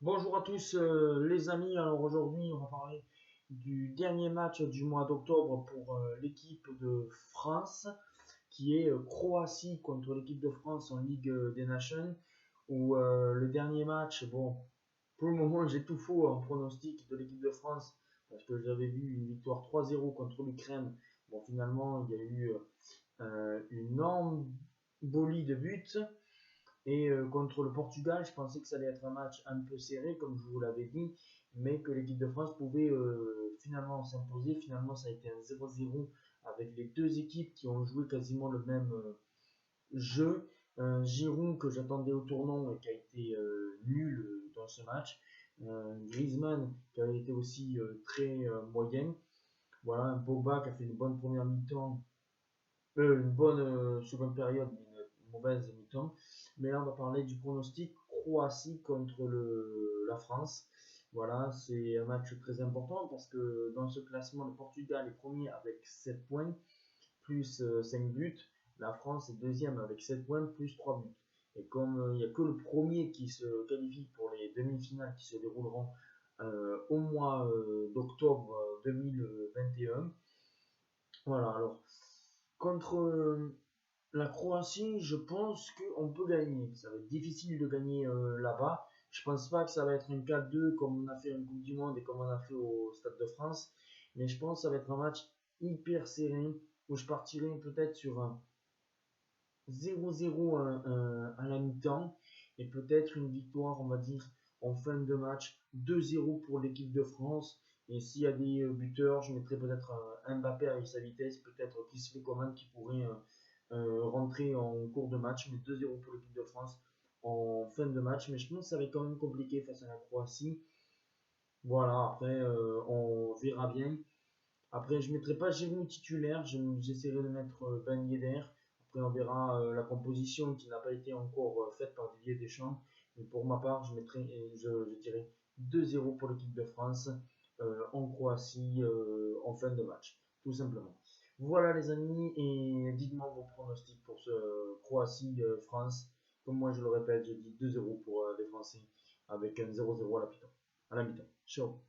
Bonjour à tous les amis, alors aujourd'hui on va parler du dernier match du mois d'octobre pour l'équipe de France qui est Croatie contre l'équipe de France en Ligue des Nations où le dernier match, bon pour le moment j'ai tout faux en pronostic de l'équipe de France parce que j'avais vu une victoire 3-0 contre l'Ukraine. Bon finalement il y a eu une embolie de buts. Et contre le Portugal, je pensais que ça allait être un match un peu serré, comme je vous l'avais dit, mais que l'équipe de France pouvait finalement s'imposer. Finalement, ça a été un 0-0 avec les deux équipes qui ont joué quasiment le même jeu. Giroud, que j'attendais au tournant et qui a été nul dans ce match. Griezmann, qui a été aussi très moyen. Voilà, un Pogba qui a fait une bonne première mi-temps, une bonne seconde période, mais une mauvaise mi-temps. Mais là, on va parler du pronostic Croatie contre la France. Voilà, c'est un match très important parce que dans ce classement, le Portugal est premier avec 7 points, plus 5 buts. La France est deuxième avec 7 points, plus 3 buts. Et comme il n'y a que le premier qui se qualifie pour les demi-finales qui se dérouleront au mois d'octobre 2021. Voilà, alors, contre la Croatie, je pense qu'on peut gagner. Ça va être difficile de gagner là-bas. Je pense pas que ça va être un 4-2 comme on a fait en Coupe du Monde et comme on a fait au Stade de France. Mais je pense que ça va être un match hyper serré où je partirai peut-être sur un 0-0 à la mi-temps et peut-être une victoire, on va dire, en fin de match 2-0 pour l'équipe de France. Et s'il y a des buteurs, je mettrai peut-être un Mbappé avec sa vitesse, peut-être Kingsley Coman qui pourrait rentrer en cours de match, mais 2-0 pour l'équipe de France en fin de match. Mais je pense que ça va être quand même compliqué face à la Croatie. Voilà, après, on verra bien. Après, je ne mettrai pas Giroud titulaire, j'essaierai de mettre Ben Yedder. Après, on verra la composition qui n'a pas été encore faite par Didier Deschamps. Mais pour ma part, je dirais 2-0 pour l'équipe de France en Croatie en fin de match, tout simplement. Voilà les amis, et dites-moi vos pronostics pour ce Croatie-France. Comme moi je le répète, je dis 2-0 pour les Français avec un 0-0 à la mi-temps. Ciao.